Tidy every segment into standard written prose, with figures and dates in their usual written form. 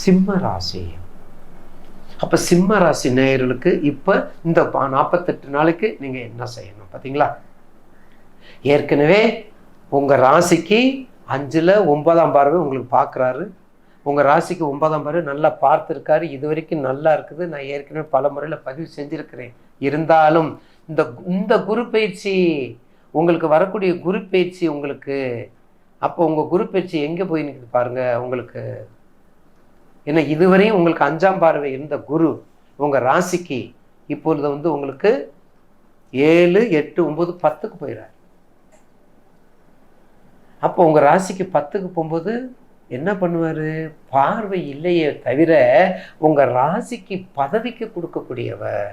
சிம்ம ராசி. அப்போ சிம்ம ராசி நேயர்களுக்கு இப்போ இந்த 48 நாளைக்கு நீங்கள் என்ன செய்யணும் பார்த்தீங்களா? ஏற்கனவே உங்கள் ராசிக்கு 5ல் 9ஆம் பார்வை உங்களுக்கு பார்க்குறாரு. உங்கள் ராசிக்கு 9ஆம் பார்வை நல்லா பார்த்துருக்காரு. இது வரைக்கும் நல்லா இருக்குது. நான் ஏற்கனவே பல முறையில் பதிவு செஞ்சுருக்கிறேன். இருந்தாலும் இந்த குரு பயிற்சி உங்களுக்கு வரக்கூடிய குரு பயிற்சி உங்களுக்கு அப்போ உங்கள் குரு பயிற்சி எங்கே போய் நிற்குது பாருங்கள் உங்களுக்கு. ஏன்னா இதுவரையும் உங்களுக்கு 5ஆம் பார்வை இருந்த குரு உங்கள் ராசிக்கு இப்பொழுது உங்களுக்கு 7, 8, 9, 10க்கு போயிடாரு. அப்போ உங்கள் ராசிக்கு 10க்கு போகும்போது என்ன பண்ணுவார்? பார்வை இல்லையே தவிர உங்கள் ராசிக்கு பதவிக்கு கொடுக்கக்கூடியவர்,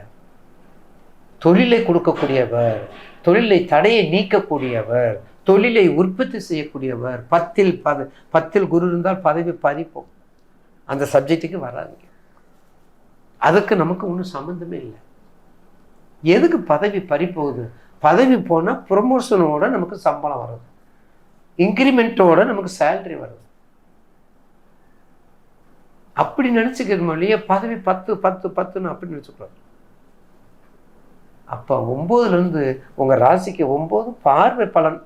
தொழிலை கொடுக்கக்கூடியவர், தொழிலை தடையை நீக்கக்கூடியவர், தொழிலை உற்பத்தி செய்யக்கூடியவர். 10ல் குரு இருந்தால் பதவி பறிப்போம். அந்த சப்ஜெக்டுக்கு வராதுங்க. அதுக்கு நமக்கு ஒன்றும் சம்மந்தமே இல்லை. எதுக்கு பதவி பறிப்போகுது? பதவி போனால் ப்ரொமோஷனோட நமக்கு சம்பளம் வருது, இன்க்ரிமெண்ட்டோட நமக்கு சேலரி வருது. அப்படி நினச்சிக்கணும் இல்லையா? பதவி 10 அப்படி நினச்சிக்கூடாது. அப்போ 9லேருந்து உங்கள் ராசிக்கு 9 பார்வை பலன்.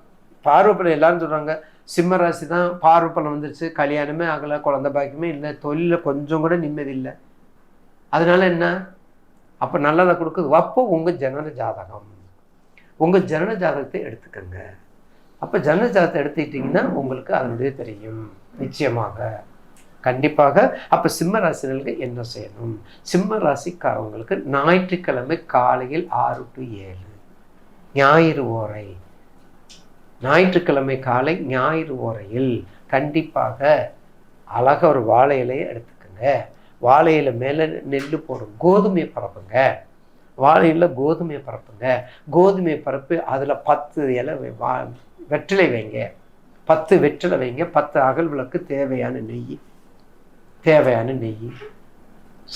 பார்வை பலன் எல்லாரும் சொல்கிறாங்க சிம்ம ராசி தான் பார்வை பலன் வந்துருச்சு, கல்யாணமே ஆகலை, குழந்தை பாக்கியமே இல்லை, தொழிலில் கொஞ்சம் கூட நிம்மதி இல்லை. அதனால என்ன? அப்போ நல்லதை கொடுக்குது. அப்போ உங்கள் ஜனன ஜாதகம், உங்கள் ஜனன ஜாதகத்தை எடுத்துக்கோங்க. அப்போ ஜனன ஜாதகத்தை எடுத்துக்கிட்டிங்கன்னா உங்களுக்கு அதனுடைய தெரியும் நிச்சயமாக, கண்டிப்பாக. அப்போ சிம்ம ராசினர்களுக்கு என்ன செய்யணும்? சிம்ம ராசிக்காரவங்களுக்கு ஞாயிற்றுக்கிழமை காலையில் 6 to 7 ஞாயிறு ஓரை, ஞாயிற்றுக்கிழமை காலை ஞாயிறு ஓரையில் கண்டிப்பாக அழகாக ஒரு வாழை இலையை எடுத்துக்கோங்க. வாழை இலை மேலே நெல் போடும், கோதுமையை பரப்புங்க. வாழையில் கோதுமையை பரப்புங்க. கோதுமையை பரப்பி அதில் 10 இலை வெற்றிலை வைங்க, 10 வெற்றிலை வைங்க. 10 அகல் விளக்கு, தேவையான நெய்,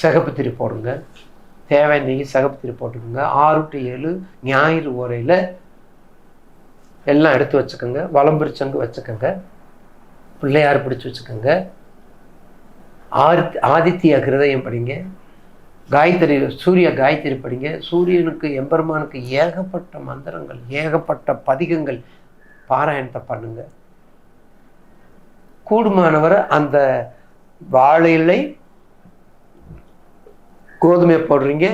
சிகப்பு திரி போடுங்க. தேவையான நெய் சிகப்பு திரி போட்டுக்கோங்க. 6 to 7 ஞாயிறு ஓரையில் எல்லாம் எடுத்து வச்சுக்கோங்க. வலம்புரிச்சங்கு வச்சுக்கோங்க, பிள்ளையார் பிடிச்சி வச்சுக்கோங்க. ஆதித்ய ஹிருதயம் படிங்க, காயத்ரி சூரிய காயத்ரி படிங்க. சூரியனுக்கு எம்பெருமானுக்கு ஏகப்பட்ட மந்திரங்கள், ஏகப்பட்ட பதிகங்கள் பாராயணத்தை பண்ணுங்க. கூடுமானவரை அந்த வாழையிலை கோதுமை போடுறீங்க,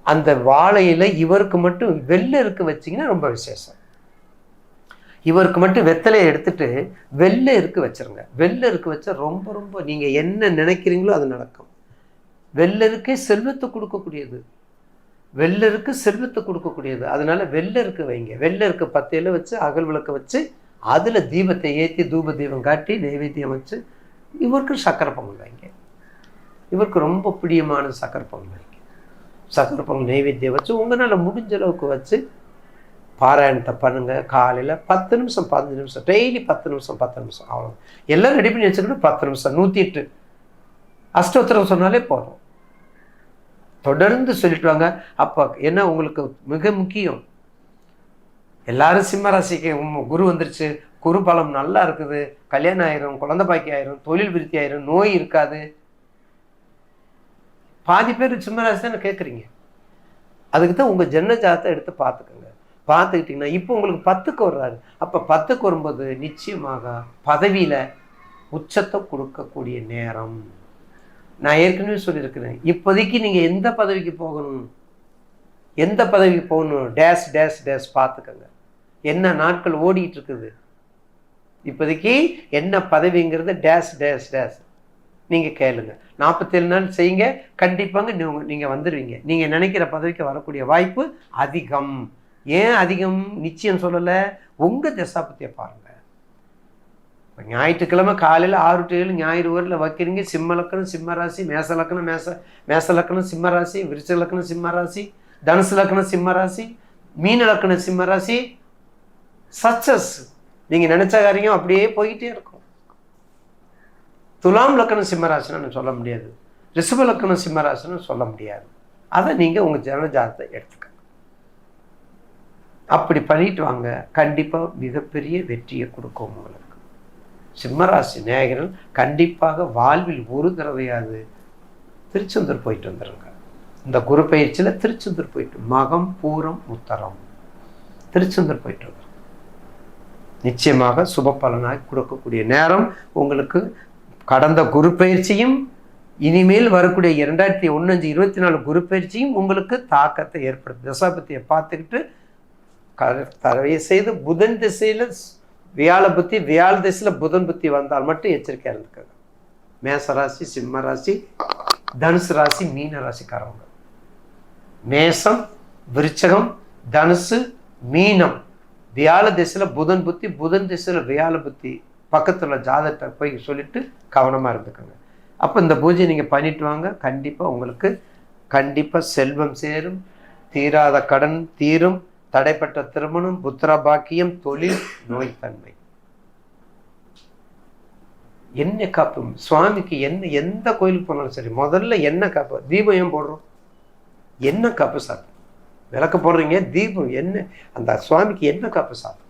அந்த வாழையில இவருக்கு மட்டும் வெள்ளை இருக்கு வச்சிங்கன்னா ரொம்ப விசேஷம். இவருக்கு மட்டும் வெத்தலையை எடுத்துட்டு வெள்ளை இருக்கு வச்சிருங்க. வெள்ளை இருக்கு வச்சா ரொம்ப ரொம்ப நீங்கள் என்ன நினைக்கிறீங்களோ அது நடக்கும். வெள்ளருக்கே செல்வத்தை கொடுக்கக்கூடியது, வெள்ளருக்கு செல்வத்தை கொடுக்கக்கூடியது. அதனால வெள்ளருக்கு வைங்க. வெள்ளருக்கு 10 இலை வச்சு அகல் விளக்க வச்சு அதில் தீபத்தை ஏற்றி தூப தீபம் காட்டி நைவேத்தியம் வச்சு இவருக்கு சக்கரை பொங்கல் வைங்க. இவருக்கு ரொம்ப பிடியமான சக்கரை பொங்கல் வைங்க. சக்கரை பொங்கல் நைவேத்தியம் வச்சு உங்களால் முடிஞ்ச அளவுக்கு வச்சு பாராயணத்தை பண்ணுங்கள். காலையில் 10 நிமிஷம் 15 நிமிஷம் டெய்லி 10 நிமிஷம் அவ்வளோ எல்லாம் ரெடி பண்ணி வச்சுக்கிட்டு 10 நிமிஷம் 108 அஷ்டோத்திரம் சொன்னாலே போதும். தொடர்ந்து சொல்லிட்டு வாங்க. அப்போ என்ன உங்களுக்கு மிக முக்கியம், எல்லாரும் சிம்ம ராசிக்கு குரு வந்துருச்சு, குரு பலம் நல்லா இருக்குது, கல்யாணம் ஆயிரும், குழந்தை பாக்கியம் ஆயிரும், தொழில் விருத்தி ஆயிரும், நோய் இருக்காது. பாதி பேர் சிம்ம ராசி தானே கேட்குறீங்க. அதுக்கு தான் உங்கள் ஜன்ன ஜாதகத்தை எடுத்து பார்த்துக்கோங்க. பார்த்துக்கிட்டிங்கன்னா இப்போ உங்களுக்கு 10க்கு வர்றாரு. அப்போ 10க்கு வரும்போது நிச்சயமாக பதவியில் உச்சத்தை கொடுக்கக்கூடிய நேரம். நான் ஏற்கனவே சொல்லியிருக்கிறேன், இப்போதைக்கு நீங்கள் எந்த பதவிக்கு போகணும், டேஷ் டேஷ் டேஷ் பார்த்துக்கோங்க. என்ன நாட்கள் ஓடிட்டு இருக்குது, இப்போதைக்கு என்ன பதவிங்கிறது டேஷ் டேஷ் டேஷ் நீங்கள் கேளுங்க. 47 நாள் செய்யுங்க, கண்டிப்பாங்க நீங்கள் வந்துடுவீங்க. நீங்கள் நினைக்கிற பதவிக்கு வரக்கூடிய வாய்ப்பு அதிகம். ஏன் அதிகம் நிச்சயம் சொல்லலை, உங்கள் தசாபத்தியை பாருங்கள். ஞாயிற்றுக்கிழமை காலையில் 6 to 7 ஞாயிறு ஊரில் வைக்கிறீங்க. சிம்ம லக்கணம் சிம்ம ராசி, மேச லக்கணம் சிம்ம ராசி, விருச்ச லக்கணம் சிம்ம ராசி, தனுசு லக்கணம் சிம்ம ராசி, மீன லக்கணம் சிம்ம ராசி. சக்சஸ். நீங்கள் நினச்ச காரியம் அப்படியே போய்கிட்டே இருக்கும். துலாம் லக்கணம் சிம்மராசின்னு சொல்ல முடியாது, ரிஷப லக்கணம் சிம்மராசின்னு சொல்ல முடியாது. அதை நீங்கள் உங்கள் ஜனன ஜாதகத்தை எடுத்துக்க. அப்படி பண்ணிட்டு வாங்க, கண்டிப்பாக மிகப்பெரிய வெற்றியை கொடுக்கும் உங்களுக்கு. சிம்மராசி நேயர்கள் கண்டிப்பாக வாழ்வில் ஒரு தடவையாவது திருச்செந்தூர் போயிட்டு வந்துடுங்க. இந்த குரு பயிற்சியில் திருச்செந்தூர் போயிட்டு மகம் பூரம் உத்தரம் திருச்செந்தூர் போயிட்டு வந்துடும். நிச்சயமாக சுப பலனாக கொடுக்கக்கூடிய நேரம் உங்களுக்கு. கடந்த குரு பயிற்சியும் இனிமேல் வரக்கூடிய 2001-24 குரு பயிற்சியும் உங்களுக்கு தாக்கத்தை ஏற்படுத்தும். தசாபத்தியை பார்த்துக்கிட்டு தரவை செய்து புதன் திசையில் வியாழ புத்தி, வியாழ திசையில் புதன் புத்தி வந்தால் மட்டும் எச்சரிக்கையாக இருந்துக்காங்க. மேசராசி, சிம்ம ராசி, தனுசு ராசி, மீன ராசிக்காரவங்க. மேசம், விருச்சகம், தனுசு, மீனம் வியாழ திசையில் புதன் புத்தி, புதன் திசையில் வியாழ புத்தி பக்கத்தில் ஜாதகத்தை போய் சொல்லிட்டு கவனமாக இருந்துக்கோங்க. அப்போ இந்த பூஜை நீங்கள் பண்ணிட்டு வாங்க. கண்டிப்பாக உங்களுக்கு கண்டிப்பாக செல்வம் சேரும், தீராத கடன் தீரும், தடைப்பட்ட திருமணம், புத்திர பாக்கியம், தொழில், நோய்த்தன்மை. எண்ணெய் காப்பு சுவாமிக்கு எந்த கோயிலுக்கு போனாலும் சரி முதல்ல எண்ணெய் காப்பு. தீபம் ஏன் போடுறோம்? எண்ணெய் காப்பு சாப்பிடும். விளக்கு போடுறீங்க, தீபம் எண்ணெய், அந்த சுவாமிக்கு எண்ணெய் காப்பு சாப்பிடும்.